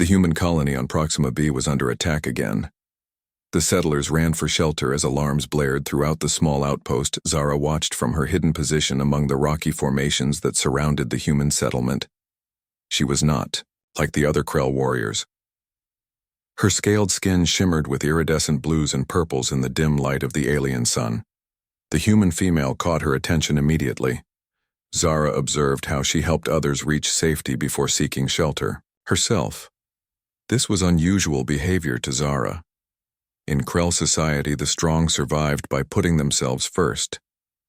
human colony on Proxima B was under attack again. The settlers ran for shelter as alarms blared throughout the small outpost. Zara watched from her hidden position among the rocky formations that surrounded the human settlement. She was not like the other Krell warriors. Her scaled skin shimmered with iridescent blues and purples in the dim light of the alien sun. The human female caught her attention immediately. Zara observed how she helped others reach safety before seeking shelter herself. This was unusual behavior to Zara. In Krell society, the strong survived by putting themselves first.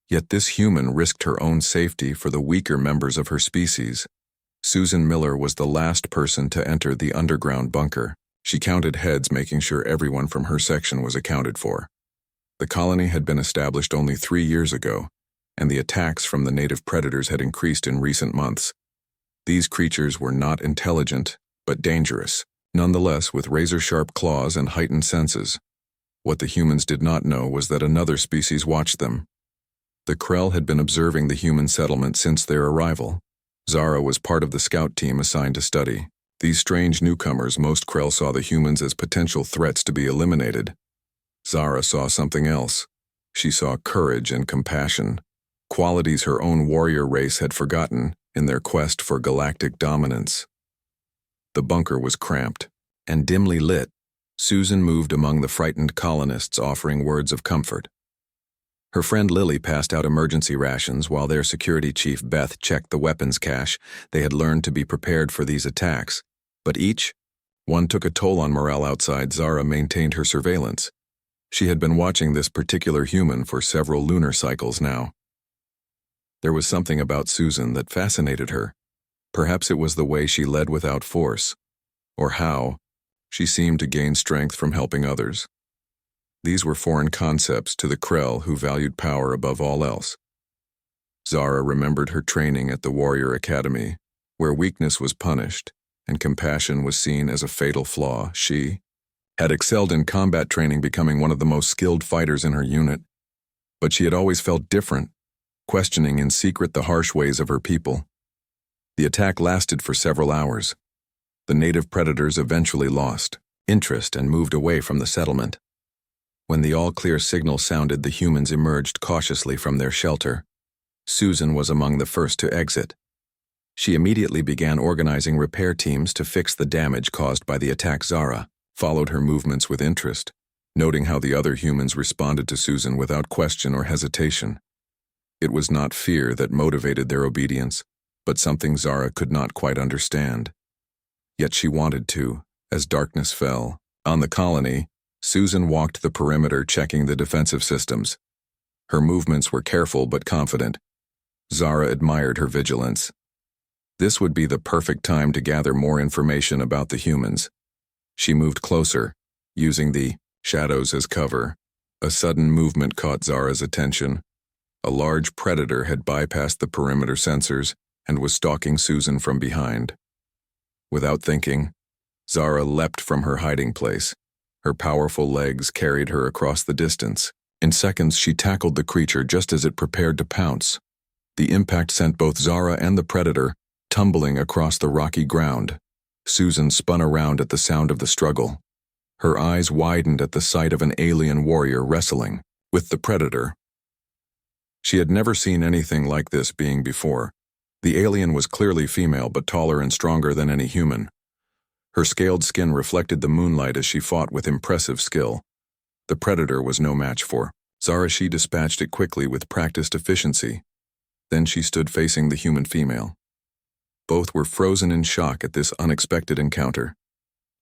Yet this human risked her own safety for the weaker members of her species. Susan Miller was the last person to enter the underground bunker. She counted heads, making sure everyone from her section was accounted for. The colony had been established only 3 years ago, and the attacks from the native predators had increased in recent months. These creatures were not intelligent, but dangerous, nonetheless with razor-sharp claws and heightened senses. What the humans did not know was that another species watched them. The Krell had been observing the human settlement since their arrival. Zara was part of the scout team assigned to study. These strange newcomers, most Krell saw the humans as potential threats to be eliminated. Zara saw something else. She saw courage and compassion, qualities her own warrior race had forgotten in their quest for galactic dominance. The bunker was cramped and dimly lit. Susan moved among the frightened colonists, offering words of comfort. Her friend Lily passed out emergency rations while their security chief Beth checked the weapons cache. They had learned to be prepared for these attacks, but each one took a toll on morale outside. Zara maintained her surveillance. She had been watching this particular human for several lunar cycles now. There was something about Susan that fascinated her. Perhaps it was the way she led without force, or how she seemed to gain strength from helping others. These were foreign concepts to the Krell, who valued power above all else. Zara remembered her training at the Warrior Academy, where weakness was punished and compassion was seen as a fatal flaw. She had excelled in combat training, becoming one of the most skilled fighters in her unit. But she had always felt different, questioning in secret the harsh ways of her people. The attack lasted for several hours. The native predators eventually lost interest and moved away from the settlement. When the all-clear signal sounded, the humans emerged cautiously from their shelter. Susan was among the first to exit. She immediately began organizing repair teams to fix the damage caused by the attack. Zara followed her movements with interest, noting how the other humans responded to Susan without question or hesitation. It was not fear that motivated their obedience, but something Zara could not quite understand. Yet she wanted to, as darkness fell on the colony. Susan walked the perimeter, checking the defensive systems. Her movements were careful but confident. Zara admired her vigilance. This would be the perfect time to gather more information about the humans. She moved closer, using the shadows as cover. A sudden movement caught Zara's attention. A large predator had bypassed the perimeter sensors and was stalking Susan from behind. Without thinking, Zara leapt from her hiding place. Her powerful legs carried her across the distance. In seconds, she tackled the creature just as it prepared to pounce. The impact sent both Zara and the predator tumbling across the rocky ground. Susan spun around at the sound of the struggle. Her eyes widened at the sight of an alien warrior wrestling with the predator. She had never seen anything like this being before. The alien was clearly female, but taller and stronger than any human. Her scaled skin reflected the moonlight as she fought with impressive skill. The predator was no match for Zara. She dispatched it quickly with practiced efficiency. Then she stood facing the human female. Both were frozen in shock at this unexpected encounter.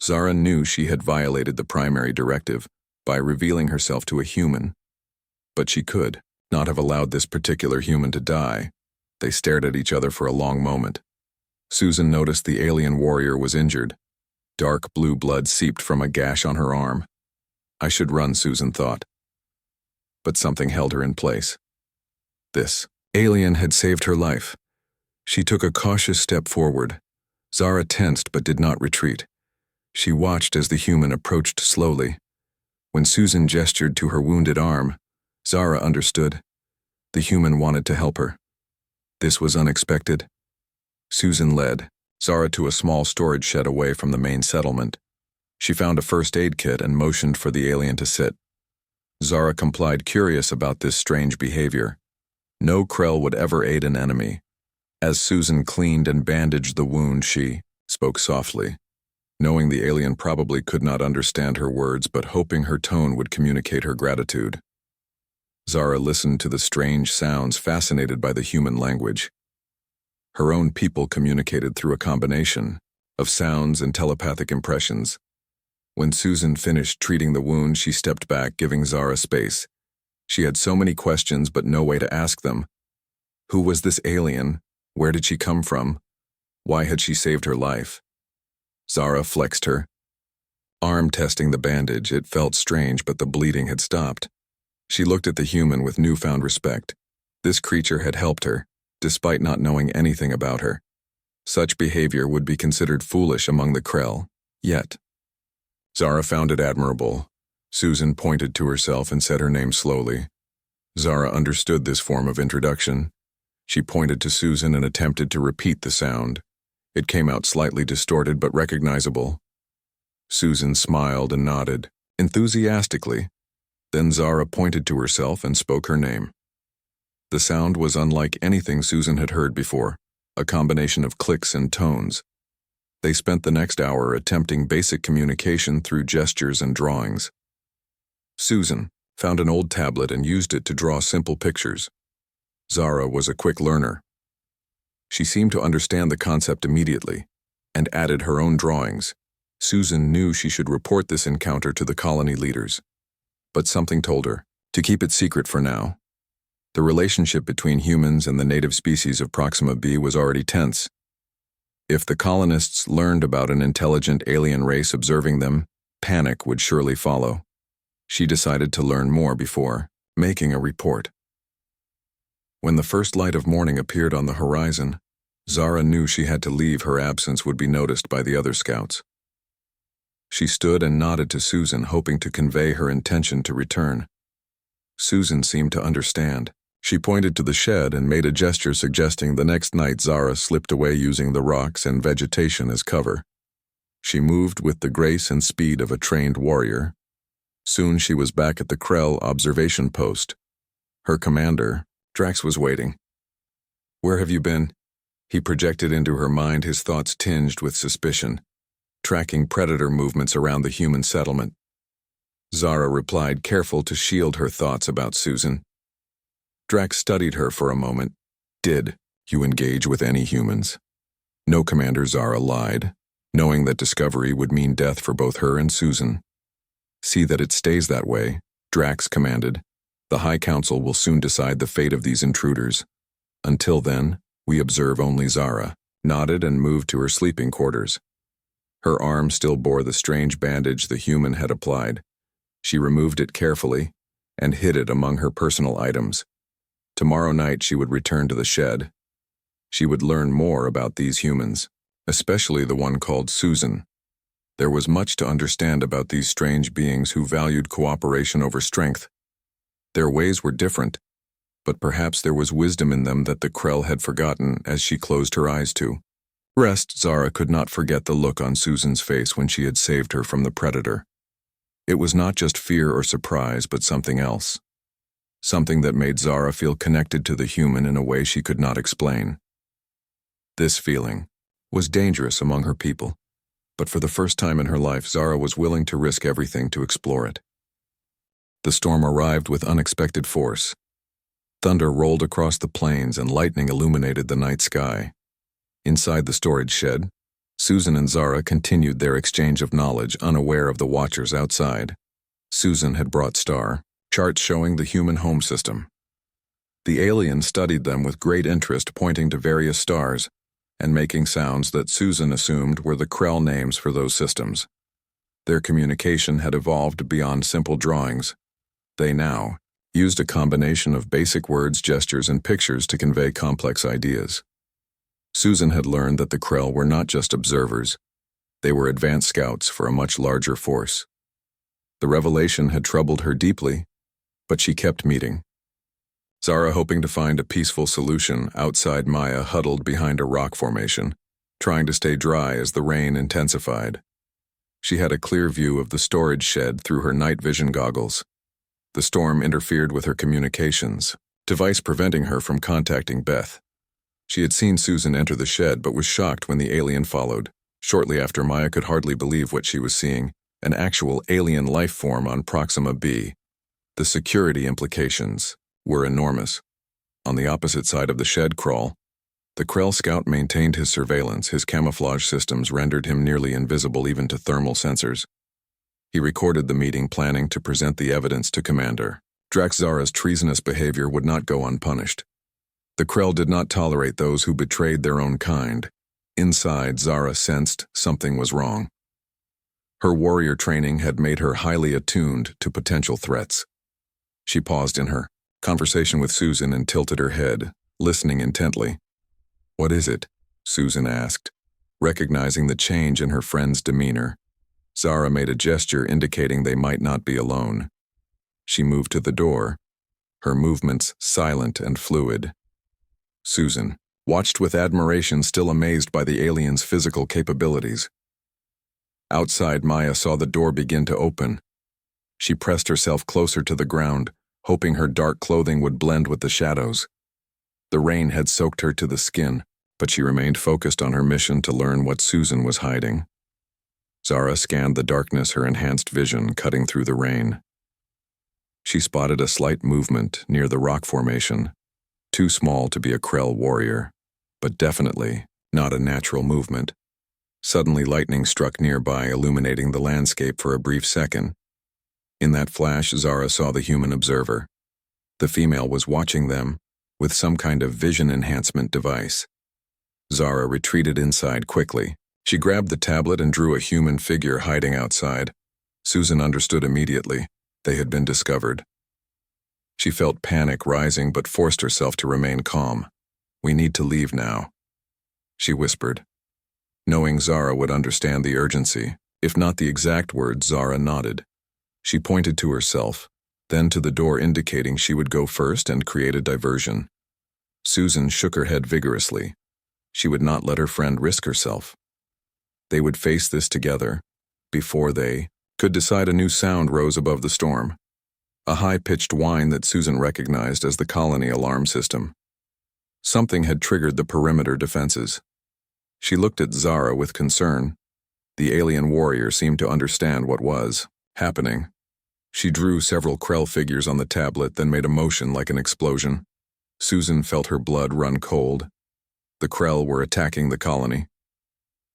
Zara knew she had violated the primary directive by revealing herself to a human. But she could not have allowed this particular human to die. They stared at each other for a long moment. Susan noticed the alien warrior was injured. Dark blue blood seeped from a gash on her arm. I should run, Susan thought. But something held her in place. This alien had saved her life. She took a cautious step forward. Zara tensed but did not retreat. She watched as the human approached slowly. When Susan gestured to her wounded arm, Zara understood. The human wanted to help her. This was unexpected. Susan led, Zara to a small storage shed away from the main settlement. She found a first aid kit and motioned for the alien to sit. Zara complied, curious about this strange behavior. No Krell would ever aid an enemy. As Susan cleaned and bandaged the wound, she spoke softly, knowing the alien probably could not understand her words but hoping her tone would communicate her gratitude. Zara listened to the strange sounds, fascinated by the human language. Her own people communicated through a combination of sounds and telepathic impressions. When Susan finished treating the wound, she stepped back, giving Zara space. She had so many questions but no way to ask them. Who was this alien? Where did she come from? Why had she saved her life? Zara flexed her arm, testing the bandage. It felt strange, but the bleeding had stopped. She looked at the human with newfound respect. This creature had helped her, despite not knowing anything about her. Such behavior would be considered foolish among the Krell, yet Zara found it admirable. Susan pointed to herself and said her name slowly. Zara understood this form of introduction. She pointed to Susan and attempted to repeat the sound. It came out slightly distorted but recognizable. Susan smiled and nodded, enthusiastically. Then Zara pointed to herself and spoke her name. The sound was unlike anything Susan had heard before, a combination of clicks and tones. They spent the next hour attempting basic communication through gestures and drawings. Susan found an old tablet and used it to draw simple pictures. Zara was a quick learner. She seemed to understand the concept immediately and added her own drawings. Susan knew she should report this encounter to the colony leaders, but something told her to keep it secret for now. The relationship between humans and the native species of Proxima b was already tense. If the colonists learned about an intelligent alien race observing them, panic would surely follow. She decided to learn more before making a report. When the first light of morning appeared on the horizon, Zara knew she had to leave. Her absence would be noticed by the other scouts. She stood and nodded to Susan, hoping to convey her intention to return. Susan seemed to understand. She pointed to the shed and made a gesture suggesting the next night Zara slipped away using the rocks and vegetation as cover. She moved with the grace and speed of a trained warrior. Soon she was back at the Krell observation post. Her commander, Drax, was waiting. "Where have you been?" He projected into her mind, his thoughts tinged with suspicion, tracking predator movements around the human settlement. Zara replied, careful to shield her thoughts about Susan. Drax studied her for a moment. "Did you engage with any humans?" "No, Commander." Zara lied, knowing that discovery would mean death for both her and Susan. "See that it stays that way," Drax commanded. "The High Council will soon decide the fate of these intruders. Until then, we observe only." Zara nodded and moved to her sleeping quarters. Her arm still bore the strange bandage the human had applied. She removed it carefully and hid it among her personal items. Tomorrow night she would return to the shed. She would learn more about these humans, especially the one called Susan. There was much to understand about these strange beings who valued cooperation over strength. Their ways were different, but perhaps there was wisdom in them that the Krell had forgotten as she closed her eyes to rest. Zara could not forget the look on Susan's face when she had saved her from the predator. It was not just fear or surprise, but something else. Something that made Zara feel connected to the human in a way she could not explain. This feeling was dangerous among her people, but for the first time in her life, Zara was willing to risk everything to explore it. The storm arrived with unexpected force. Thunder rolled across the plains and lightning illuminated the night sky. Inside the storage shed, Susan and Zara continued their exchange of knowledge, unaware of the watchers outside. Susan had brought charts showing the human home system. The alien studied them with great interest, pointing to various stars and making sounds that Susan assumed were the Krell names for those systems. Their communication had evolved beyond simple drawings. They now used a combination of basic words, gestures, and pictures to convey complex ideas. Susan had learned that the Krell were not just observers. They were advanced scouts for a much larger force. The revelation had troubled her deeply, but she kept meeting. Zara, hoping to find a peaceful solution outside, Maya huddled behind a rock formation. trying to stay dry as the rain intensified. She had a clear view of the storage shed through her night vision goggles. The storm interfered with her communications, device preventing her from contacting Beth. She had seen Susan enter the shed but was shocked when the alien followed. Shortly after, Maya could hardly believe what she was seeing, an actual alien life form on Proxima b. The security implications were enormous. On the opposite side of the shed crawl, the Krell scout maintained his surveillance. His camouflage systems rendered him nearly invisible even to thermal sensors. He recorded the meeting, planning to present the evidence to Commander. Zara's treasonous behavior would not go unpunished. The Krell did not tolerate those who betrayed their own kind. Inside, Zara sensed something was wrong. Her warrior training had made her highly attuned to potential threats. She paused in her conversation with Susan and tilted her head, listening intently. "What is it?" Susan asked, recognizing the change in her friend's demeanor. Zara made a gesture indicating they might not be alone. She moved to the door, her movements silent and fluid. Susan watched with admiration, still amazed by the alien's physical capabilities. Outside, Maya saw the door begin to open. She pressed herself closer to the ground, hoping her dark clothing would blend with the shadows. The rain had soaked her to the skin, but she remained focused on her mission to learn what Susan was hiding. Zara scanned the darkness, her enhanced vision cutting through the rain. She spotted a slight movement near the rock formation, too small to be a Krell warrior, but definitely not a natural movement. Suddenly, lightning struck nearby, illuminating the landscape for a brief second. In that flash, Zara saw the human observer. The female was watching them with some kind of vision enhancement device. Zara retreated inside quickly. She grabbed the tablet and drew a human figure hiding outside. Susan understood immediately. They had been discovered. She felt panic rising but forced herself to remain calm. "We need to leave now," she whispered. Knowing Zara would understand the urgency, if not the exact words, Zara nodded. She pointed to herself, then to the door, indicating she would go first and create a diversion. Susan shook her head vigorously. She would not let her friend risk herself. They would face this together. Before they could decide, a new sound rose above the storm. A high-pitched whine that Susan recognized as the colony alarm system. Something had triggered the perimeter defenses. She looked at Zara with concern. The alien warrior seemed to understand what was happening. She drew several Krell figures on the tablet, then made a motion like an explosion. Susan felt her blood run cold. The Krell were attacking the colony.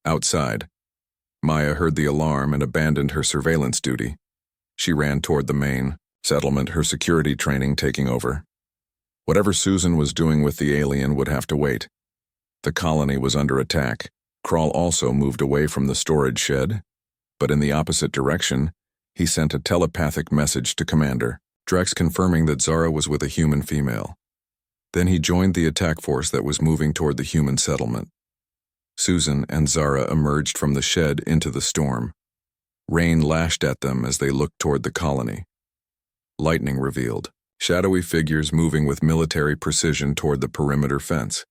Outside, Maya heard the alarm and abandoned her surveillance duty. She ran toward the main settlement, her security training taking over. Whatever Susan was doing with the alien would have to wait. The colony was under attack. Krall also moved away from the storage shed, but in the opposite direction, he sent a telepathic message to Commander Drex confirming that Zara was with a human female. Then he joined the attack force that was moving toward the human settlement. Susan and Zara emerged from the shed into the storm. Rain lashed at them as they looked toward the colony. Lightning revealed shadowy figures moving with military precision toward the perimeter fence.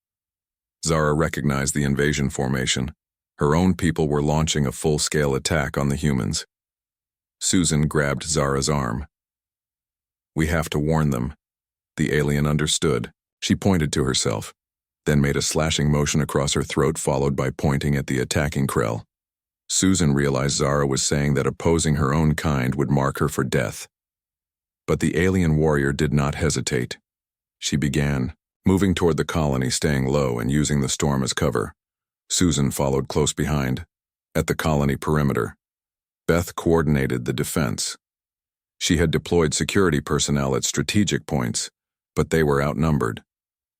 Zara recognized the invasion formation. Her own people were launching a full-scale attack on the humans. Susan grabbed Zara's arm. "We have to warn them." The alien understood. She pointed to herself, then made a slashing motion across her throat, followed by pointing at the attacking Krell. Susan realized Zara was saying that opposing her own kind would mark her for death. But the alien warrior did not hesitate. She began moving toward the colony, staying low and using the storm as cover. Susan followed close behind. At the colony perimeter, Beth coordinated the defense. She had deployed security personnel at strategic points, but they were outnumbered.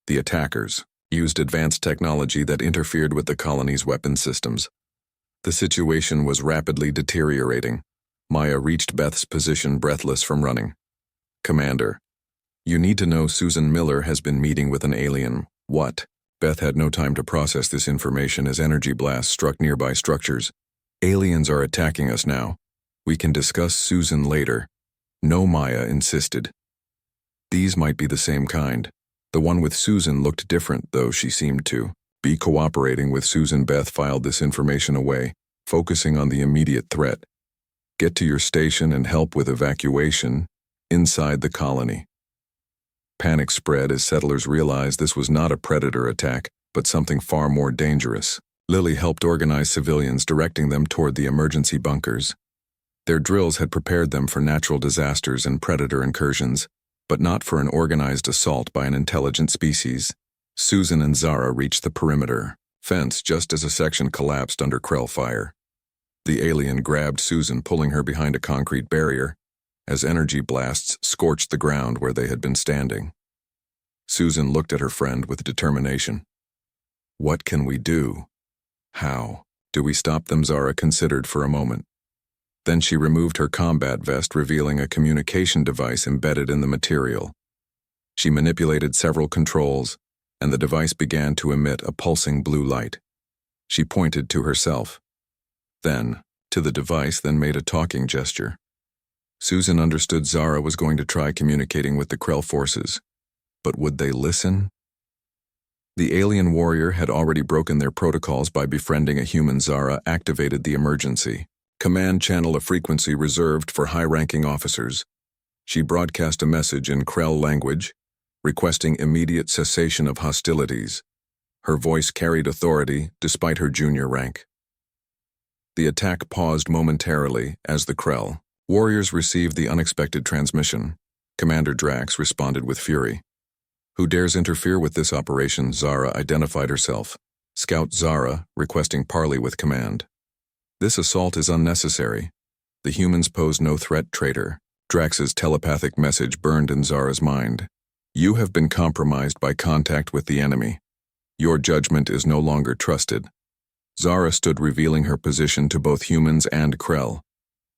The attackers used advanced technology that interfered with the colony's weapon systems. The situation was rapidly deteriorating. Maya reached Beth's position, breathless from running. "Commander, you need to know Susan Miller has been meeting with an alien." "What?" Beth had no time to process this information as energy blasts struck nearby structures. "Aliens are attacking us now. We can discuss Susan later." "No," Maya insisted. "These might be the same kind. The one with Susan looked different, though she seemed to Be cooperating with Susan. Beth filed this information away, focusing on the immediate threat. Get to your station and help with evacuation inside the colony. Panic spread as settlers realized this was not a predator attack, but something far more dangerous. Lily helped organize civilians, directing them toward the emergency bunkers. Their drills had prepared them for natural disasters and predator incursions, but not for an organized assault by an intelligent species. Susan and Zara reached the perimeter fence just as a section collapsed under Krell fire. The alien grabbed Susan, pulling her behind a concrete barrier, as energy blasts scorched the ground where they had been standing. Susan looked at her friend with determination. What can we do? How do we stop them? Zara considered for a moment. Then she removed her combat vest, revealing a communication device embedded in the material. She manipulated several controls, and the device began to emit a pulsing blue light. She pointed to herself, then to the device, then made a talking gesture. Susan understood Zara was going to try communicating with the Krell forces, but would they listen? The alien warrior had already broken their protocols by befriending a human. Zara activated the emergency command channel, a frequency reserved for high-ranking officers. She broadcast a message in Krell language, requesting immediate cessation of hostilities. Her voice carried authority despite her junior rank. The attack paused momentarily as the Krell warriors received the unexpected transmission. Commander Drax responded with fury. Who dares interfere with this operation? Zara identified herself. Scout Zara, requesting parley with command. This assault is unnecessary. The humans pose no threat, traitor. Drax's telepathic message burned in Zara's mind. You have been compromised by contact with the enemy. Your judgment is no longer trusted. Zara stood, revealing her position to both humans and Krell.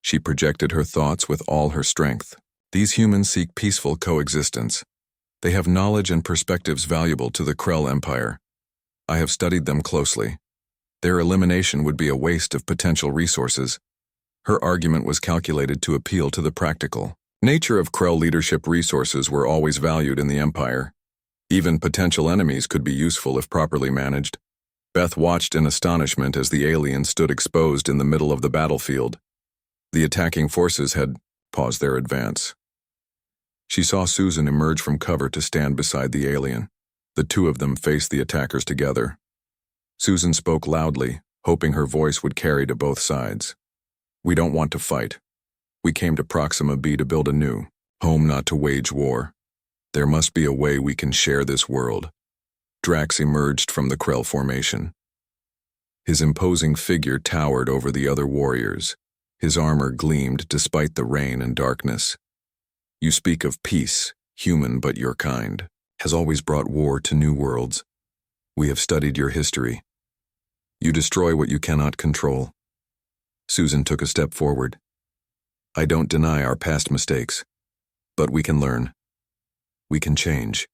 She projected her thoughts with all her strength. These humans seek peaceful coexistence. They have knowledge and perspectives valuable to the Krell Empire. I have studied them closely. Their elimination would be a waste of potential resources. Her argument was calculated to appeal to the practical nature of Krell leadership. Resources were always valued in the Empire. Even potential enemies could be useful if properly managed. Beth watched in astonishment as the alien stood exposed in the middle of the battlefield. The attacking forces had paused their advance. She saw Susan emerge from cover to stand beside the alien. The two of them faced the attackers together. Susan spoke loudly, hoping her voice would carry to both sides. We don't want to fight. We came to Proxima B to build a new home, not to wage war. There must be a way we can share this world. Drax emerged from the Krell formation. His imposing figure towered over the other warriors. His armor gleamed despite the rain and darkness. You speak of peace, human, but your kind has always brought war to new worlds. We have studied your history. You destroy what you cannot control. Susan took a step forward. I don't deny our past mistakes, but we can learn. We can change.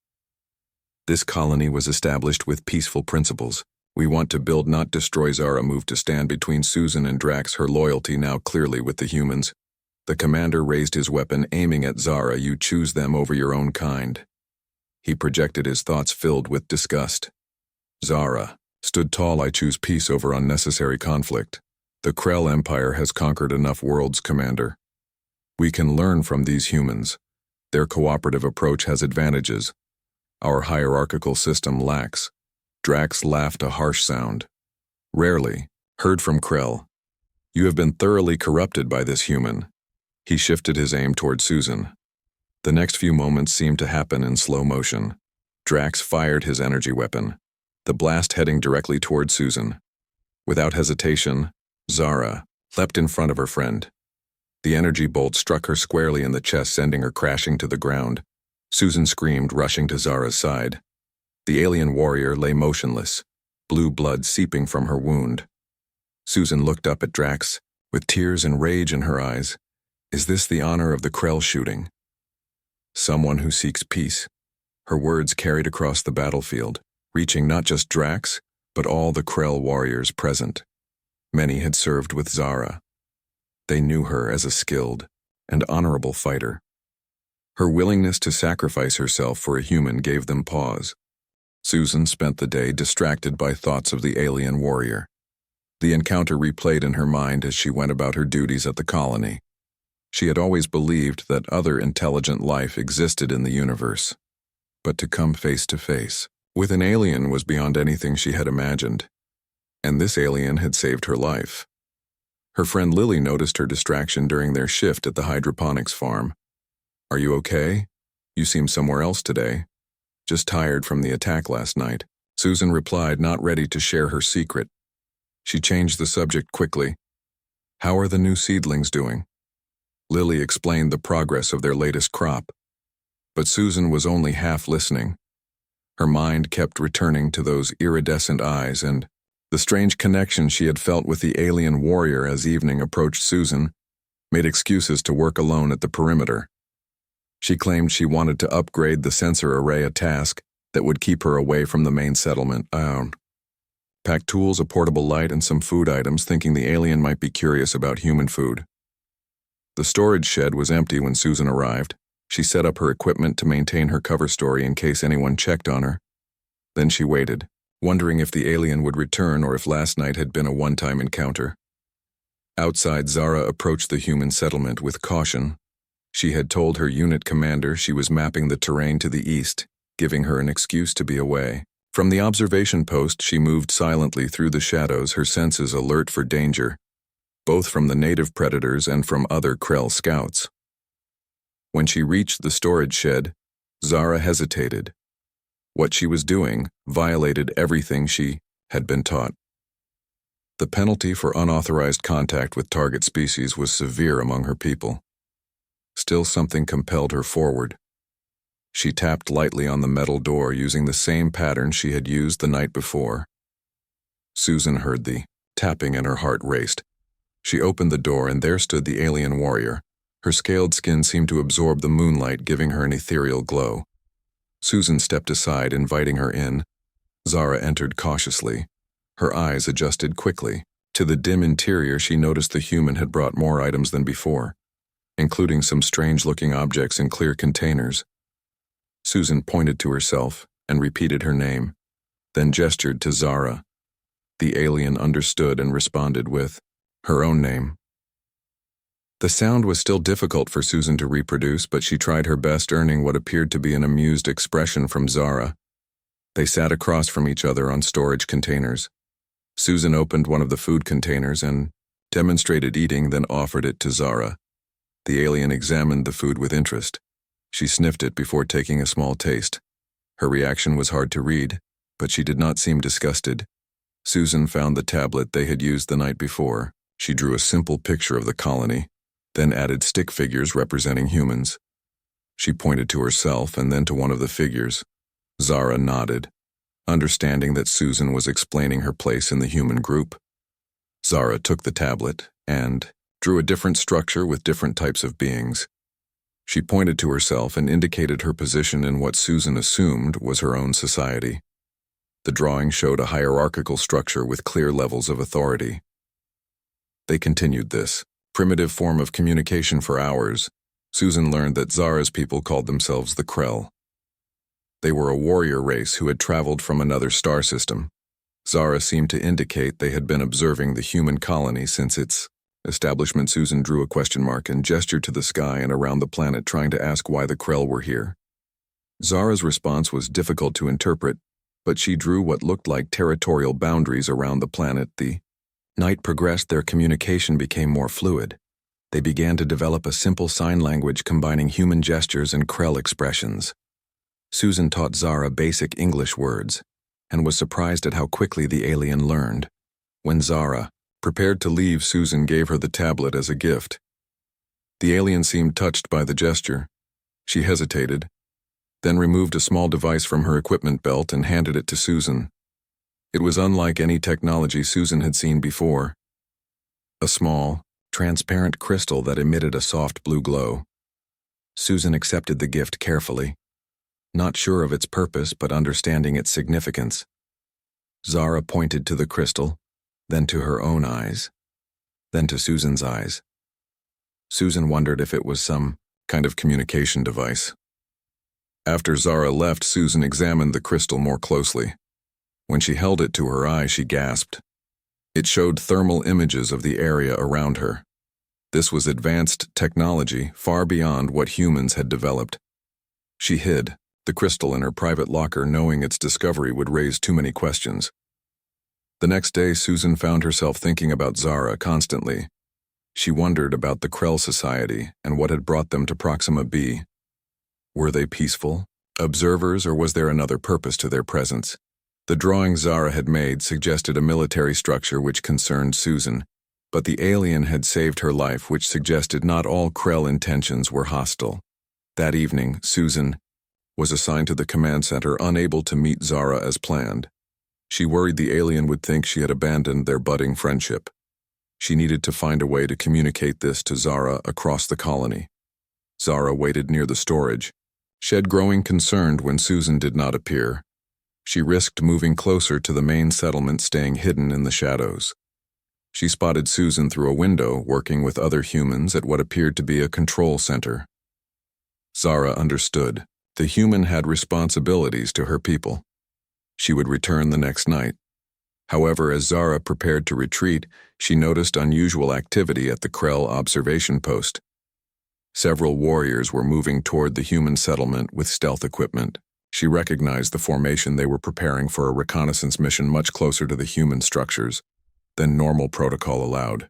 This colony was established with peaceful principles. We want to build, not destroy. Zara moved to stand between Susan and Drax, her loyalty now clearly with the humans. The commander raised his weapon, aiming at Zara. You choose them over your own kind. He projected his thoughts filled with disgust. Zara stood tall. I choose peace over unnecessary conflict. The Krell Empire has conquered enough worlds, Commander. We can learn from these humans. Their cooperative approach has advantages. Our hierarchical system lacks. Drax laughed, a harsh sound. Rarely heard from Krell. You have been thoroughly corrupted by this human. He shifted his aim toward Susan. The next few moments seemed to happen in slow motion. Drax fired his energy weapon, the blast heading directly toward Susan. Without hesitation, Zara leapt in front of her friend. The energy bolt struck her squarely in the chest, sending her crashing to the ground. Susan screamed, rushing to Zara's side. The alien warrior lay motionless, blue blood seeping from her wound. Susan looked up at Drax, with tears and rage in her eyes. Is this the honor of the Krell shooting? Someone who seeks peace. Her words carried across the battlefield, reaching not just Drax, but all the Krell warriors present. Many had served with Zara. They knew her as a skilled and honorable fighter. Her willingness to sacrifice herself for a human gave them pause. Susan spent the day distracted by thoughts of the alien warrior. The encounter replayed in her mind as she went about her duties at the colony. She had always believed that other intelligent life existed in the universe. But to come face to face with an alien was beyond anything she had imagined. And this alien had saved her life. Her friend Lily noticed her distraction during their shift at the hydroponics farm. "Are you okay? You seem somewhere else today." "Just tired from the attack last night," Susan replied, not ready to share her secret. She changed the subject quickly. "How are the new seedlings doing?" Lily explained the progress of their latest crop. But Susan was only half listening. Her mind kept returning to those iridescent eyes and the strange connection she had felt with the alien warrior as evening approached. Susan made excuses to work alone at the perimeter. She claimed she wanted to upgrade the sensor array, a task that would keep her away from the main settlement. Packed tools, a portable light, and some food items, thinking the alien might be curious about human food. The storage shed was empty when Susan arrived. She set up her equipment to maintain her cover story in case anyone checked on her. Then she waited, wondering if the alien would return or if last night had been a one-time encounter. Outside, Zara approached the human settlement with caution. She had told her unit commander she was mapping the terrain to the east, giving her an excuse to be away. From the observation post, she moved silently through the shadows, her senses alert for danger, both from the native predators and from other Krell scouts. When she reached the storage shed, Zara hesitated. What she was doing violated everything she had been taught. The penalty for unauthorized contact with target species was severe among her people. Still, something compelled her forward. She tapped lightly on the metal door using the same pattern she had used the night before. Susan heard the tapping and her heart raced. She opened the door and there stood the alien warrior. Her scaled skin seemed to absorb the moonlight, giving her an ethereal glow. Susan stepped aside, inviting her in. Zara entered cautiously. Her eyes adjusted quickly. To the dim interior, she noticed the human had brought more items than before, including some strange-looking objects in clear containers. Susan pointed to herself and repeated her name, then gestured to Zara. The alien understood and responded with her own name. The sound was still difficult for Susan to reproduce, but she tried her best, earning what appeared to be an amused expression from Zara. They sat across from each other on storage containers. Susan opened one of the food containers and demonstrated eating, then offered it to Zara. The alien examined the food with interest. She sniffed it before taking a small taste. Her reaction was hard to read, but she did not seem disgusted. Susan found the tablet they had used the night before. She drew a simple picture of the colony, then added stick figures representing humans. She pointed to herself and then to one of the figures. Zara nodded, understanding that Susan was explaining her place in the human group. Zara took the tablet and drew a different structure with different types of beings. She pointed to herself and indicated her position in what Susan assumed was her own society. The drawing showed a hierarchical structure with clear levels of authority. They continued this primitive form of communication for hours. Susan learned that Zara's people called themselves the Krell. They were a warrior race who had traveled from another star system. Zara seemed to indicate they had been observing the human colony since its establishment. Susan drew a question mark and gestured to the sky and around the planet, trying to ask why the Krell were here. Zara's response was difficult to interpret, but she drew what looked like territorial boundaries around the planet. The night progressed, their communication became more fluid. They began to develop a simple sign language combining human gestures and Krell expressions. Susan taught Zara basic English words and was surprised at how quickly the alien learned. When Zara prepared to leave, Susan gave her the tablet as a gift. The alien seemed touched by the gesture. She hesitated, then removed a small device from her equipment belt and handed it to Susan. It was unlike any technology Susan had seen before. A small, transparent crystal that emitted a soft blue glow. Susan accepted the gift carefully, not sure of its purpose but understanding its significance. Zara pointed to the crystal, then to her own eyes, then to Susan's eyes. Susan wondered if it was some kind of communication device. After Zara left, Susan examined the crystal more closely. When she held it to her eye, she gasped. It showed thermal images of the area around her. This was advanced technology far beyond what humans had developed. She hid the crystal in her private locker, knowing its discovery would raise too many questions. The next day, Susan found herself thinking about Zara constantly. She wondered about the Krell Society and what had brought them to Proxima B. Were they peaceful observers, or was there another purpose to their presence? The drawing Zara had made suggested a military structure which concerned Susan, but the alien had saved her life, which suggested not all Krell intentions were hostile. That evening, Susan was assigned to the command center, unable to meet Zara as planned. She worried the alien would think she had abandoned their budding friendship. She needed to find a way to communicate this to Zara across the colony. Zara waited near the storage, shed, growing concerned when Susan did not appear. She risked moving closer to the main settlement, staying hidden in the shadows. She spotted Susan through a window, working with other humans at what appeared to be a control center. Zara understood. The human had responsibilities to her people. She would return the next night. However, as Zara prepared to retreat, she noticed unusual activity at the Krell observation post. Several warriors were moving toward the human settlement with stealth equipment. She recognized the formation. They were preparing for a reconnaissance mission much closer to the human structures than normal protocol allowed.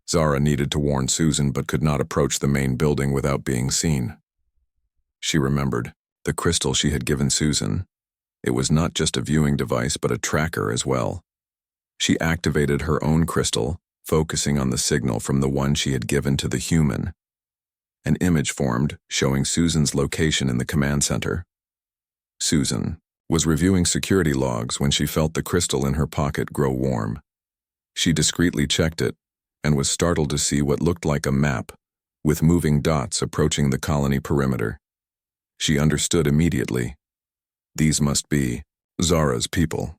Zara needed to warn Susan but could not approach the main building without being seen. She remembered the crystal she had given Susan. It was not just a viewing device but a tracker as well. She activated her own crystal, focusing on the signal from the one she had given to the human. An image formed showing Susan's location in the command center. Susan was reviewing security logs when she felt the crystal in her pocket grow warm. She discreetly checked it and was startled to see what looked like a map with moving dots approaching the colony perimeter. She understood immediately. These must be Zara's people.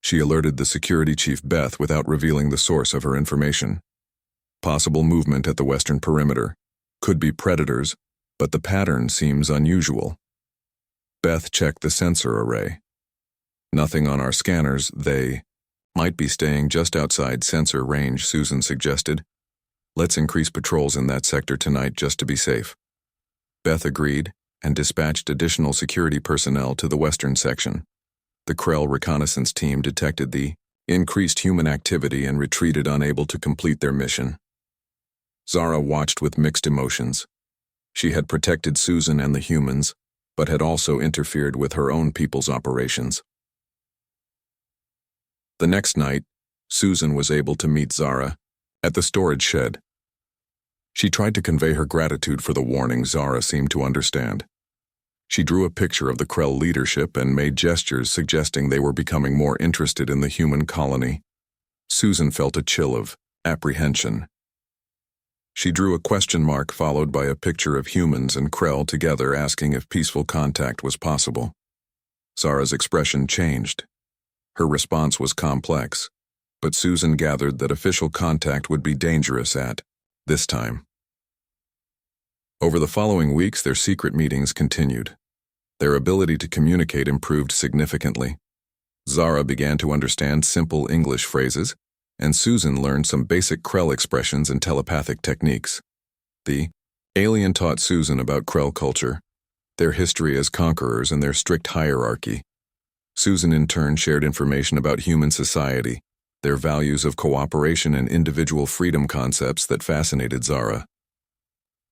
She alerted the security chief, Beth, without revealing the source of her information. Possible movement at the western perimeter. Could be predators, but the pattern seems unusual. Beth checked the sensor array. Nothing on our scanners. They might be staying just outside sensor range, Susan suggested. Let's increase patrols in that sector tonight just to be safe. Beth agreed and dispatched additional security personnel to the western section. The Krell reconnaissance team detected the increased human activity and retreated, unable to complete their mission. Zara watched with mixed emotions. She had protected Susan and the humans, but had also interfered with her own people's operations. The next night, Susan was able to meet Zara at the storage shed. She tried to convey her gratitude for the warning. Zara seemed to understand. She drew a picture of the Krell leadership and made gestures suggesting they were becoming more interested in the human colony. Susan felt a chill of apprehension. She drew a question mark followed by a picture of humans and Krell together, asking if peaceful contact was possible. Zara's expression changed. Her response was complex, but Susan gathered that official contact would be dangerous at this time. Over the following weeks, their secret meetings continued. Their ability to communicate improved significantly. Zara began to understand simple English phrases, and Susan learned some basic Krell expressions and telepathic techniques. The alien taught Susan about Krell culture, their history as conquerors, and their strict hierarchy. Susan in turn shared information about human society, their values of cooperation and individual freedom, concepts that fascinated Zara.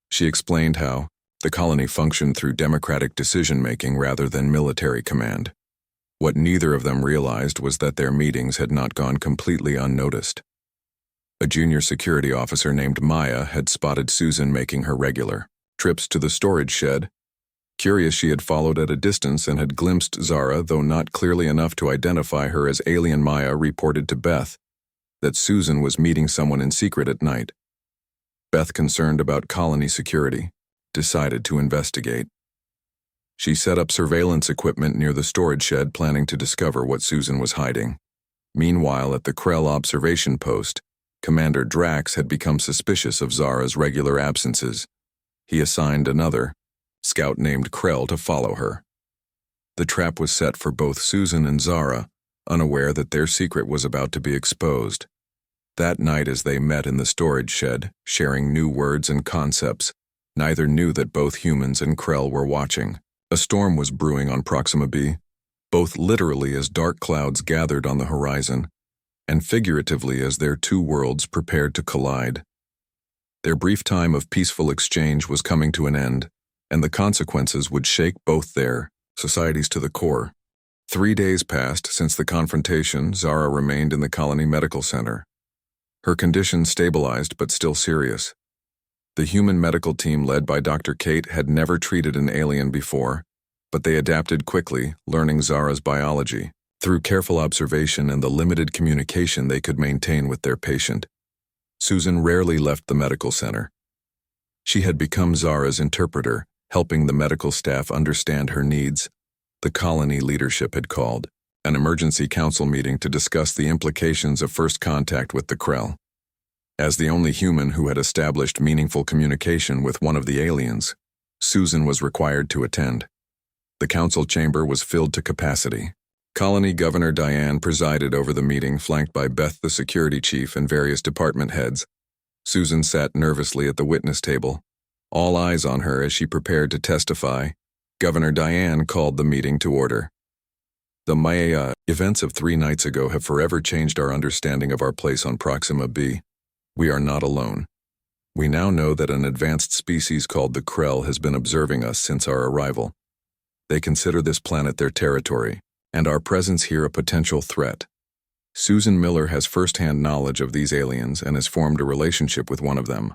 She explained how the colony functioned through democratic decision-making rather than military command. What neither of them realized was that their meetings had not gone completely unnoticed. A junior security officer named Maya had spotted Susan making her regular trips to the storage shed. Curious, she had followed at a distance and had glimpsed Zara, though not clearly enough to identify her as alien. Maya reported to Beth that Susan was meeting someone in secret at night. Beth, concerned about colony security, decided to investigate. She set up surveillance equipment near the storage shed, planning to discover what Susan was hiding. Meanwhile, at the Krell observation post, Commander Drax had become suspicious of Zara's regular absences. He assigned another scout named Krell to follow her. The trap was set for both Susan and Zara, unaware that their secret was about to be exposed. That night as they met in the storage shed, sharing new words and concepts, neither knew that both humans and Krell were watching. A storm was brewing on Proxima b, both literally as dark clouds gathered on the horizon, and figuratively as their two worlds prepared to collide. Their brief time of peaceful exchange was coming to an end, and the consequences would shake both their societies to the core. 3 days passed since the confrontation. Zara remained in the Colony Medical Center. Her condition stabilized but still serious. The human medical team led by Dr. Kate had never treated an alien before, but they adapted quickly, learning Zara's biology, through careful observation and the limited communication they could maintain with their patient. Susan rarely left the medical center. She had become Zara's interpreter, helping the medical staff understand her needs. The colony leadership had called an emergency council meeting to discuss the implications of first contact with the Krell. As the only human who had established meaningful communication with one of the aliens, Susan was required to attend. The council chamber was filled to capacity. Colony Governor Diane presided over the meeting, flanked by Beth, the security chief, and various department heads. Susan sat nervously at the witness table, all eyes on her as she prepared to testify. Governor Diane called the meeting to order. The Maya events of 3 nights ago have forever changed our understanding of our place on Proxima b. We are not alone. We now know that an advanced species called the Krell has been observing us since our arrival. They consider this planet their territory, and our presence here a potential threat. Susan Miller has first-hand knowledge of these aliens and has formed a relationship with one of them.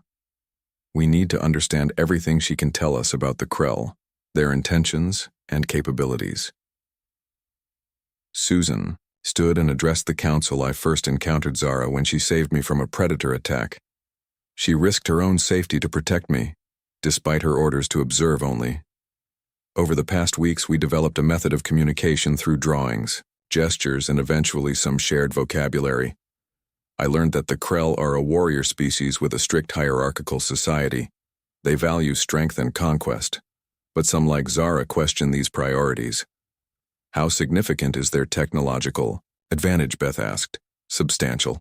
We need to understand everything she can tell us about the Krell, their intentions and capabilities. Susan stood and addressed the council. I first encountered Zara when she saved me from a predator attack. She risked her own safety to protect me, despite her orders to observe only. Over the past weeks, we developed a method of communication through drawings, gestures, and eventually some shared vocabulary. I learned that the Krell are a warrior species with a strict hierarchical society. They value strength and conquest, but some like Zara question these priorities. How significant is their technological advantage, Beth asked. Substantial.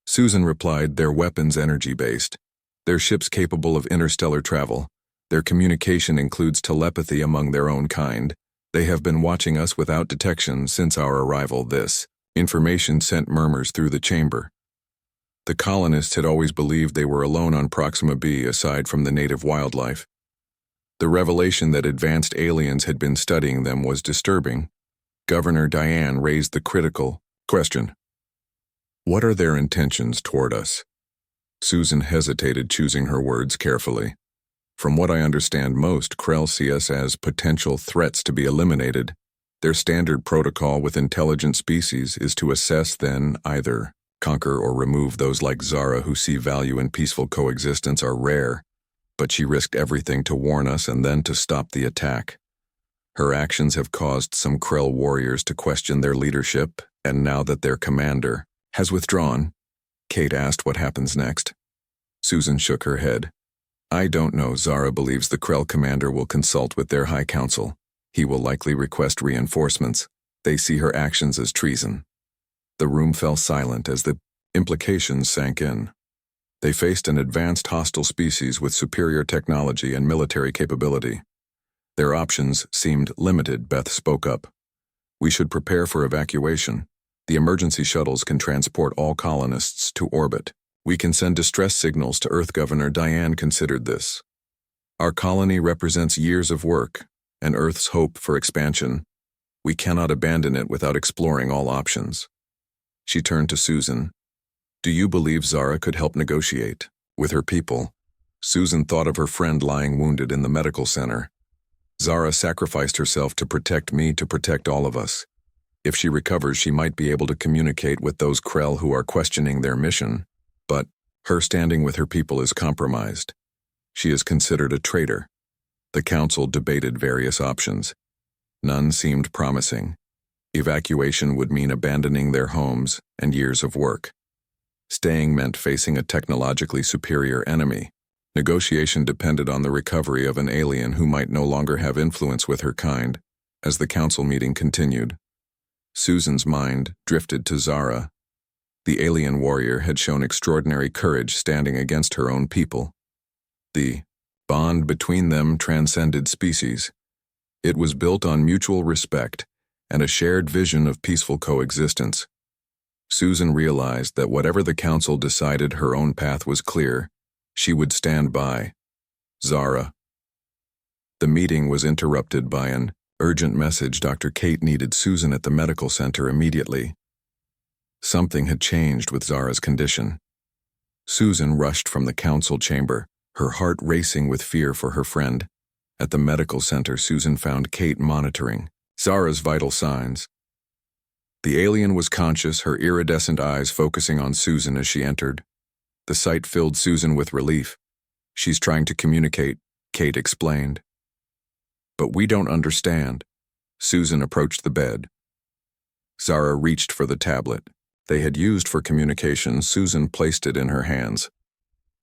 Susan replied, their weapons energy-based, their ships capable of interstellar travel, their communication includes telepathy among their own kind. They have been watching us without detection since our arrival. This information sent murmurs through the chamber. The colonists had always believed they were alone on Proxima b aside from the native wildlife. The revelation that advanced aliens had been studying them was disturbing. Governor Diane raised the critical question. What are their intentions toward us? Susan hesitated, choosing her words carefully. From what I understand, most Krell see us as potential threats to be eliminated. Their standard protocol with intelligent species is to assess, then either conquer or remove. Those like Zara who see value in peaceful coexistence are rare, but she risked everything to warn us and then to stop the attack. Her actions have caused some Krell warriors to question their leadership, and now that their commander has withdrawn, Kate asked what happens next. Susan shook her head. I don't know. Zara believes the Krell commander will consult with their High Council. He will likely request reinforcements. They see her actions as treason. The room fell silent as the implications sank in. They faced an advanced hostile species with superior technology and military capability. Their options seemed limited. Beth spoke up. We should prepare for evacuation. The emergency shuttles can transport all colonists to orbit. We can send distress signals to Earth. Governor Diane considered this. Our colony represents years of work and Earth's hope for expansion. We cannot abandon it without exploring all options. She turned to Susan. Do you believe Zara could help negotiate with her people? Susan thought of her friend lying wounded in the medical center. Zara sacrificed herself to protect me, to protect all of us. If she recovers, she might be able to communicate with those Krell who are questioning their mission. But her standing with her people is compromised. She is considered a traitor. The council debated various options. None seemed promising. Evacuation would mean abandoning their homes and years of work. Staying meant facing a technologically superior enemy. Negotiation depended on the recovery of an alien who might no longer have influence with her kind. As the council meeting continued, Susan's mind drifted to Zara. The alien warrior had shown extraordinary courage standing against her own people. The bond between them transcended species. It was built on mutual respect and a shared vision of peaceful coexistence. Susan realized that whatever the council decided, her own path was clear. She would stand by Zara. The meeting was interrupted by an urgent message. Dr. Kate needed Susan at the medical center immediately. Something had changed with Zara's condition. Susan rushed from the council chamber, her heart racing with fear for her friend. At the medical center, Susan found Kate monitoring Zara's vital signs. The alien was conscious, her iridescent eyes focusing on Susan as she entered. The sight filled Susan with relief. "She's trying to communicate," Kate explained. "But we don't understand." Susan approached the bed. Zara reached for the tablet they had used for communication. Susan placed it in her hands.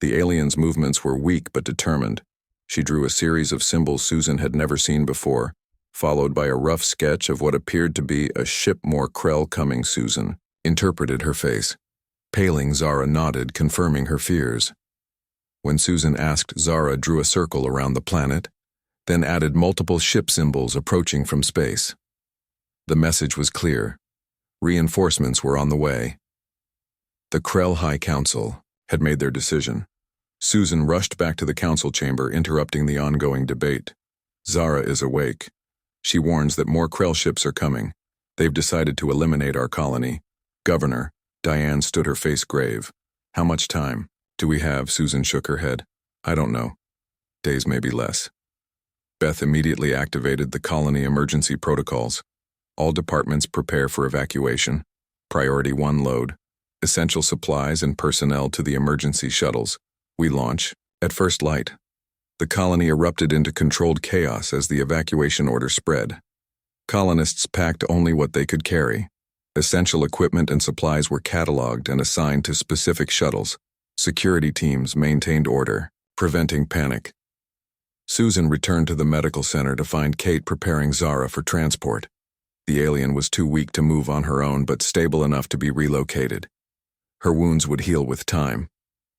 The alien's movements were weak but determined. She drew a series of symbols Susan had never seen before, followed by a rough sketch of what appeared to be a ship. "More Krell coming," Susan interpreted her face. Paling, Zara nodded, confirming her fears. When Susan asked, Zara drew a circle around the planet, then added multiple ship symbols approaching from space. The message was clear. Reinforcements were on the way. The Krell High Council had made their decision. Susan rushed back to the council chamber, interrupting the ongoing debate. Zara is awake. She warns that more Krell ships are coming. They've decided to eliminate our colony. Governor, Diane stood, her face grave. "How much time do we have?" Susan shook her head. "I don't know. Days, maybe less." Beth immediately activated the colony emergency protocols. All departments prepare for evacuation. Priority 1 load. Essential supplies and personnel to the emergency shuttles. We launch at first light. The colony erupted into controlled chaos as the evacuation order spread. Colonists packed only what they could carry. Essential equipment and supplies were cataloged and assigned to specific shuttles. Security teams maintained order, preventing panic. Susan returned to the medical center to find Kate preparing Zara for transport. The alien was too weak to move on her own, but stable enough to be relocated. Her wounds would heal with time.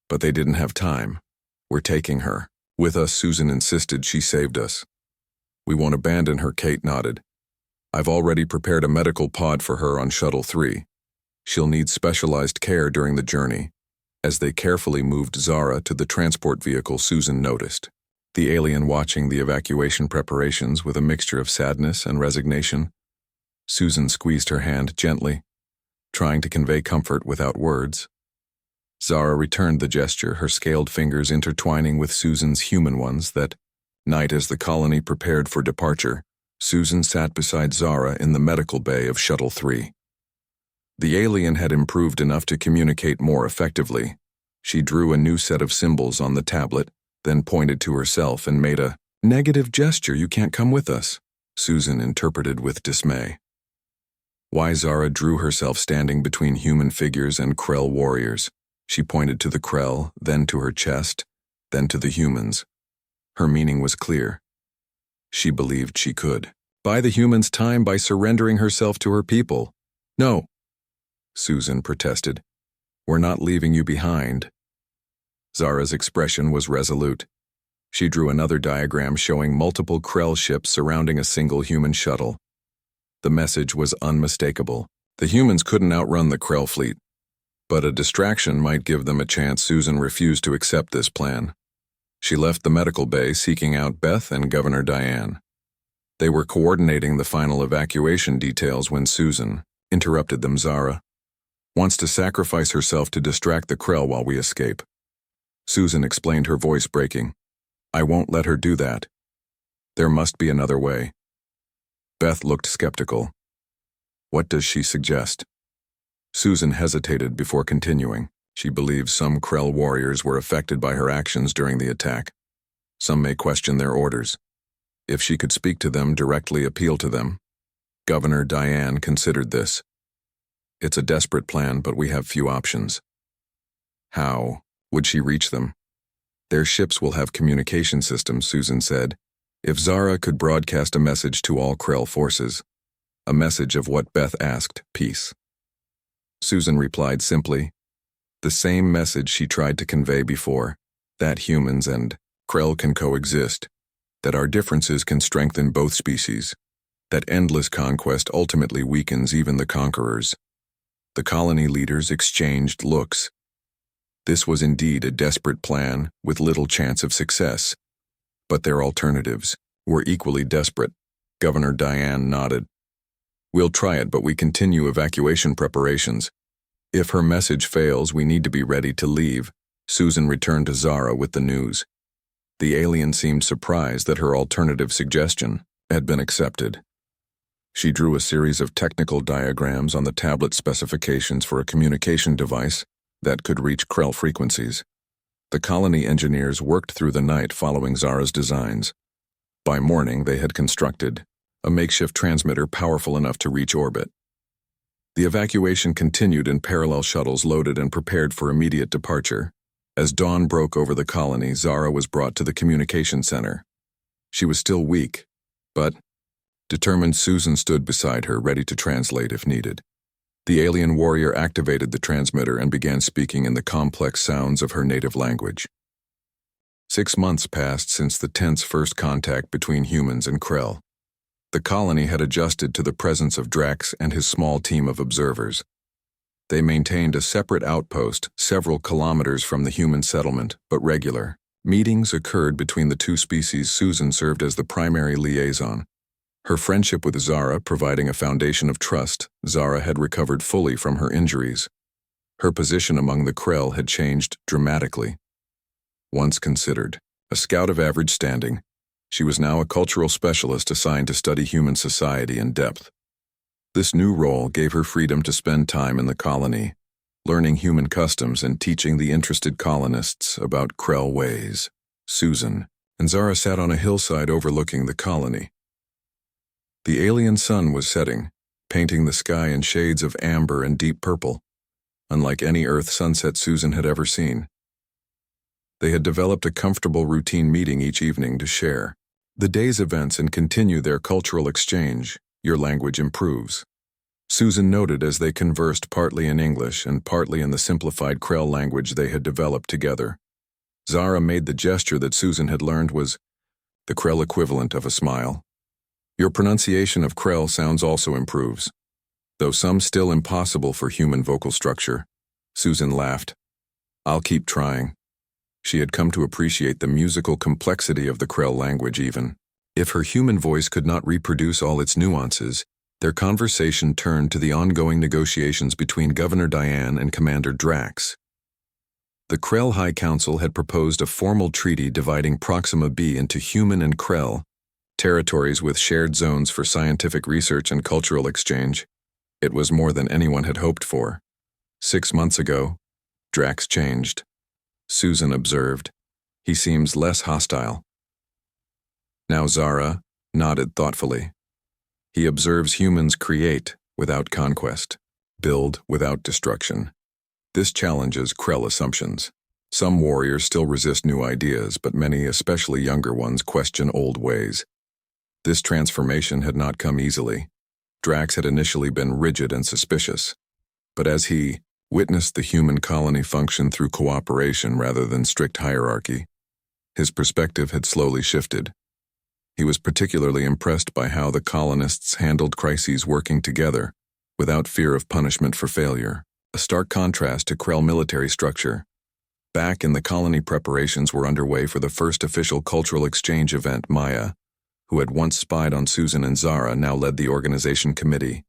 But they didn't have time. "We're taking her with us," Susan insisted. "She saved us." "We won't abandon her," Kate nodded. "I've already prepared a medical pod for her on Shuttle 3. She'll need specialized care during the journey." As they carefully moved Zara to the transport vehicle, Susan noticed the alien watching the evacuation preparations with a mixture of sadness and resignation. Susan squeezed her hand gently, trying to convey comfort without words. Zara returned the gesture, her scaled fingers intertwining with Susan's human ones. That night, as the colony prepared for departure, Susan sat beside Zara in the medical bay of Shuttle 3. The alien had improved enough to communicate more effectively. She drew a new set of symbols on the tablet, then pointed to herself and made a negative gesture. "You can't come with us," Susan interpreted with dismay. Why Zara drew herself standing between human figures and Krell warriors. She pointed to the Krell, then to her chest, then to the humans. Her meaning was clear. She believed she could buy the humans time by surrendering herself to her people. "No," Susan protested. "We're not leaving you behind." Zara's expression was resolute. She drew another diagram showing multiple Krell ships surrounding a single human shuttle. The message was unmistakable. The humans couldn't outrun the Krell fleet, but a distraction might give them a chance. Susan refused to accept this plan. She left the medical bay, seeking out Beth and Governor Diane. They were coordinating the final evacuation details when Susan interrupted them. "Zara wants to sacrifice herself to distract the Krell while we escape," Susan explained, her voice breaking. "I won't let her do that. There must be another way." Beth looked skeptical. "What does she suggest?" Susan hesitated before continuing. She believes some Krell warriors were affected by her actions during the attack. Some may question their orders. If she could speak to them, directly appeal to them. Governor Diane considered this. "It's a desperate plan, but we have few options." "How would she reach them?" Their ships will have communication systems, Susan said. If Zara could broadcast a message to all Krell forces. A message of what Beth asked, peace. Susan replied simply. The same message she tried to convey before, that humans and Krell can coexist, that our differences can strengthen both species, that endless conquest ultimately weakens even the conquerors. The colony leaders exchanged looks. This was indeed a desperate plan with little chance of success. But their alternatives were equally desperate. Governor Diane nodded. We'll try it, but we continue evacuation preparations. If her message fails, we need to be ready to leave. Susan returned to Zara with the news. The alien seemed surprised that her alternative suggestion had been accepted. She drew a series of technical diagrams on the tablet specifications for a communication device that could reach Krell frequencies. The colony engineers worked through the night following Zara's designs. By morning, they had constructed a makeshift transmitter powerful enough to reach orbit. The evacuation continued in parallel shuttles loaded and prepared for immediate departure. As dawn broke over the colony, Zara was brought to the communication center. She was still weak, but determined. Susan stood beside her, ready to translate if needed. The alien warrior activated the transmitter and began speaking in the complex sounds of her native language. 6 months passed since the tense first contact between humans and Krell. The colony had adjusted to the presence of Drax and his small team of observers. They maintained a separate outpost several kilometers from the human settlement, but regular meetings occurred between the two species. Susan served as the primary liaison. Her friendship with Zara providing a foundation of trust. Zara had recovered fully from her injuries. Her position among the Krell had changed dramatically. Once considered a scout of average standing, she was now a cultural specialist assigned to study human society in depth. This new role gave her freedom to spend time in the colony, learning human customs and teaching the interested colonists about Krell ways. Susan and Zara sat on a hillside overlooking the colony. The alien sun was setting, painting the sky in shades of amber and deep purple, unlike any Earth sunset Susan had ever seen. They had developed a comfortable routine meeting each evening to share the day's events and continue their cultural exchange. Your language improves, Susan noted as they conversed partly in English and partly in the simplified Krell language they had developed together. Zara made the gesture that Susan had learned was the Krell equivalent of a smile. Your pronunciation of Krell sounds also improves, though some still impossible for human vocal structure. Susan laughed. I'll keep trying. She had come to appreciate the musical complexity of the Krell language even. If her human voice could not reproduce all its nuances, their conversation turned to the ongoing negotiations between Governor Diane and Commander Drax. The Krell High Council had proposed a formal treaty dividing Proxima B into human and Krell territories with shared zones for scientific research and cultural exchange. It was more than anyone had hoped for. 6 months ago, Drax changed. Susan observed. He seems less hostile. Now Zara nodded thoughtfully. He observes humans create without conquest, build without destruction. This challenges Krell assumptions. Some warriors still resist new ideas, but many, especially younger ones, question old ways. This transformation had not come easily. Drax had initially been rigid and suspicious, but as he witnessed the human colony function through cooperation rather than strict hierarchy, his perspective had slowly shifted. He was particularly impressed by how the colonists handled crises working together, without fear of punishment for failure, a stark contrast to Krell military structure. Back in the colony, preparations were underway for the first official cultural exchange event. Maya, who had once spied on Susan and Zara, now led the organization committee.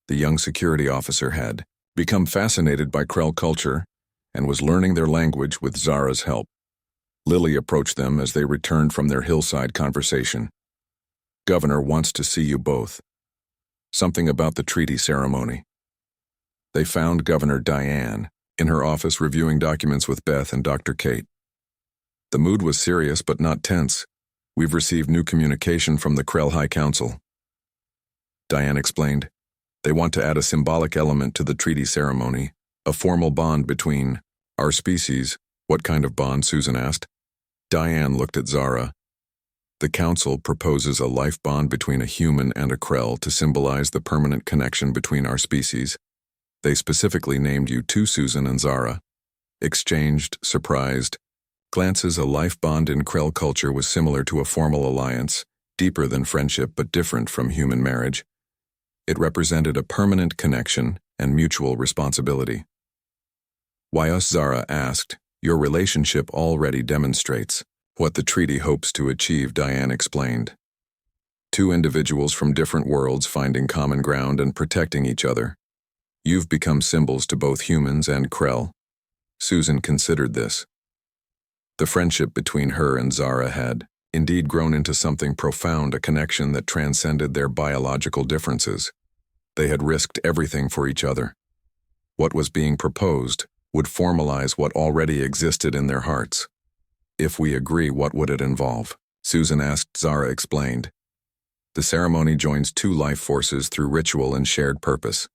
The young security officer had become fascinated by Krell culture and was learning their language with Zara's help. Lily approached them as they returned from their hillside conversation. Governor wants to see you both. Something about the treaty ceremony. They found Governor Diane in her office reviewing documents with Beth and Dr. Kate. The mood was serious but not tense. We've received new communication from the Krell High Council. Diane explained. They want to add a symbolic element to the treaty ceremony, a formal bond between our species. What kind of bond? Susan asked. Diane looked at Zara. The council proposes a life bond between a human and a Krell to symbolize the permanent connection between our species. They specifically named you two, Susan and Zara. Exchanged, surprised glances. A life bond in Krell culture was similar to a formal alliance, deeper than friendship but different from human marriage. It represented a permanent connection and mutual responsibility. Why us? Zara asked. Your relationship already demonstrates what the treaty hopes to achieve, Diane explained. Two individuals from different worlds finding common ground and protecting each other. You've become symbols to both humans and Krell. Susan considered this. The friendship between her and Zara had indeed grown into something profound, a connection that transcended their biological differences. They had risked everything for each other. What was being proposed would formalize what already existed in their hearts. If we agree, what would it involve? Susan asked. Zara explained. The ceremony joins two life forces through ritual and shared purpose.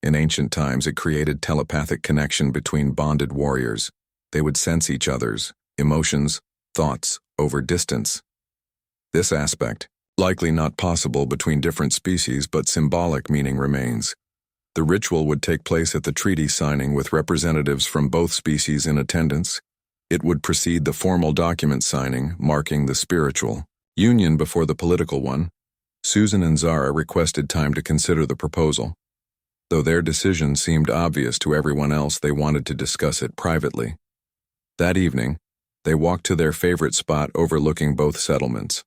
In ancient times, it created telepathic connection between bonded warriors. They would sense each other's emotions, thoughts, over distance. This aspect, likely not possible between different species, but symbolic meaning remains. The ritual would take place at the treaty signing with representatives from both species in attendance. It would precede the formal document signing, marking the spiritual union before the political one. Susan and Zara requested time to consider the proposal. Though their decision seemed obvious to everyone else, they wanted to discuss it privately. That evening, they walked to their favorite spot overlooking both settlements.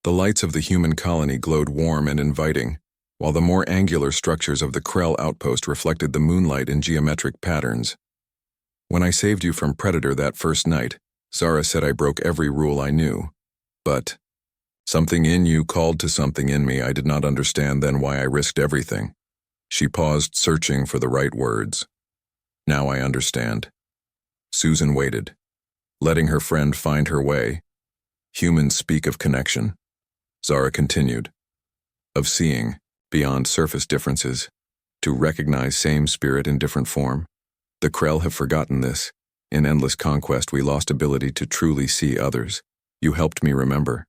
The lights of the human colony glowed warm and inviting, while the more angular structures of the Krell outpost reflected the moonlight in geometric patterns. When I saved you from Predator that first night, Zara said I broke every rule I knew. But something in you called to something in me. I did not understand then why I risked everything. She paused, searching for the right words. Now I understand. Susan waited, letting her friend find her way. Humans speak of connection. Zara continued. Of seeing, beyond surface differences, to recognize same spirit in different form. The Krell have forgotten this. In endless conquest, we lost ability to truly see others. You helped me remember.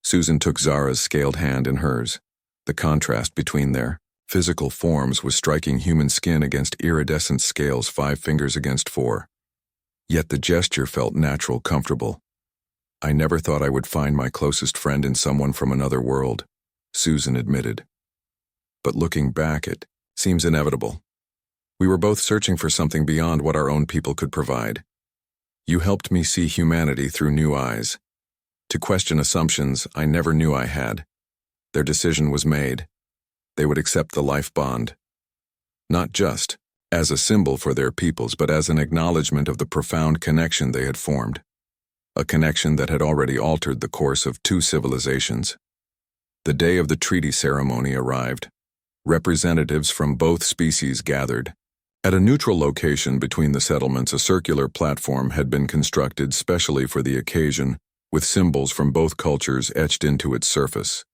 Susan took Zara's scaled hand in hers. The contrast between their physical forms was striking. Human skin against iridescent scales, 5 fingers against 4. Yet the gesture felt natural, comfortable. I never thought I would find my closest friend in someone from another world, Susan admitted. But looking back, it seems inevitable. We were both searching for something beyond what our own people could provide. You helped me see humanity through new eyes, to question assumptions I never knew I had. Their decision was made. They would accept the life bond, not just as a symbol for their peoples, but as an acknowledgement of the profound connection they had formed, a connection that had already altered the course of 2 civilizations. The day of the treaty ceremony arrived. Representatives from both species gathered. At a neutral location between the settlements, a circular platform had been constructed specially for the occasion, with symbols from both cultures etched into its surface.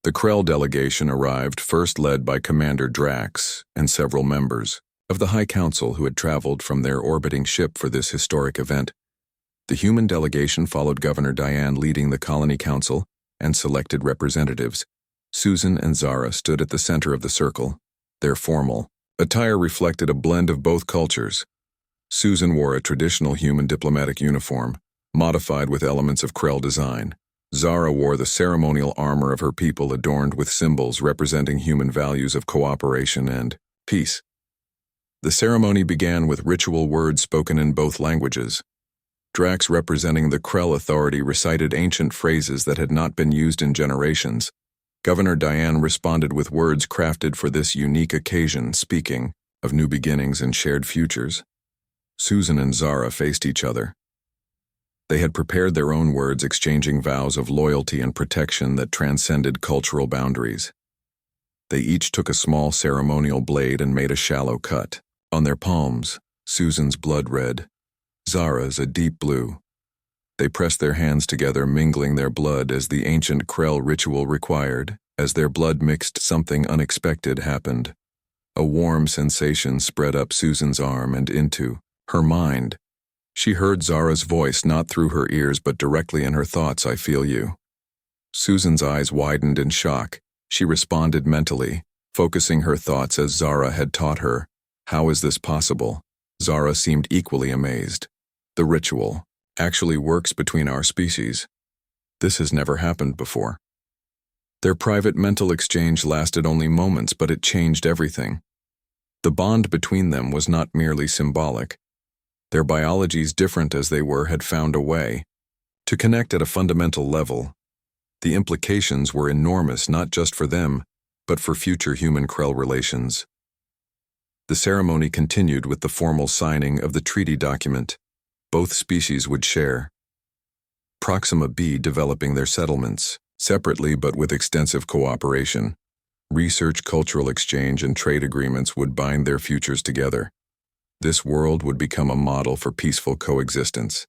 The Krell delegation arrived, first led by Commander Drax and several members of the High Council who had traveled from their orbiting ship for this historic event. The human delegation followed Governor Diane leading the Colony Council and selected representatives. Susan and Zara stood at the center of the circle. Their formal attire reflected a blend of both cultures. Susan wore a traditional human diplomatic uniform, modified with elements of Krell design. Zara wore the ceremonial armor of her people, adorned with symbols representing human values of cooperation and peace. The ceremony began with ritual words spoken in both languages. Drax, representing the Krell authority, recited ancient phrases that had not been used in generations. Governor Diane responded with words crafted for this unique occasion, speaking of new beginnings and shared futures. Susan and Zara faced each other. They had prepared their own words, exchanging vows of loyalty and protection that transcended cultural boundaries. They each took a small ceremonial blade and made a shallow cut. On their palms, Susan's blood red, Zara's a deep blue. They pressed their hands together, mingling their blood as the ancient Krell ritual required. As their blood mixed, something unexpected happened. A warm sensation spread up Susan's arm and into her mind. She heard Zara's voice not through her ears but directly in her thoughts. I feel you. Susan's eyes widened in shock. She responded mentally, focusing her thoughts as Zara had taught her. How is this possible? Zara seemed equally amazed. The ritual actually works between our species. This has never happened before. Their private mental exchange lasted only moments, but it changed everything. The bond between them was not merely symbolic. Their biologies, different as they were, had found a way to connect at a fundamental level. The implications were enormous, not just for them, but for future human-Krell relations. The ceremony continued with the formal signing of the treaty document. Both species would share. Proxima B developing their settlements, separately but with extensive cooperation. Research, cultural exchange, and trade agreements would bind their futures together. This world would become a model for peaceful coexistence.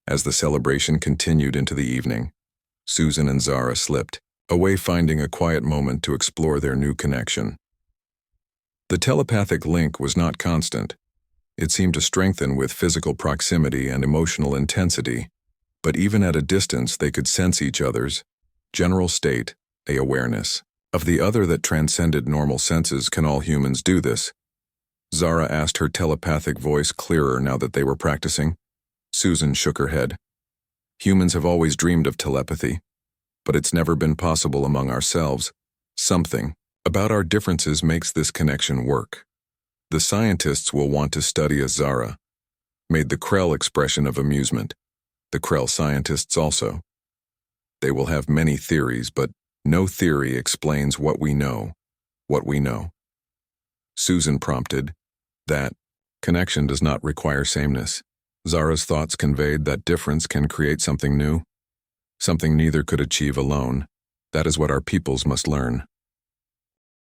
As the celebration continued into the evening, Susan and Zara slipped away, finding a quiet moment to explore their new connection. The telepathic link was not constant. It seemed to strengthen with physical proximity and emotional intensity, but even at a distance they could sense each other's general state, a awareness of the other that transcended normal senses. Can all humans do this? Zara asked, her telepathic voice clearer now that they were practicing. Susan shook her head. Humans have always dreamed of telepathy, but it's never been possible among ourselves. Something about our differences makes this connection work. The scientists will want to study as Zara made the Krell expression of amusement. The Krell scientists also. They will have many theories, but no theory explains what we know. What we know. Susan prompted. That connection does not require sameness. Zara's thoughts conveyed that difference can create something new, something neither could achieve alone. That is what our peoples must learn.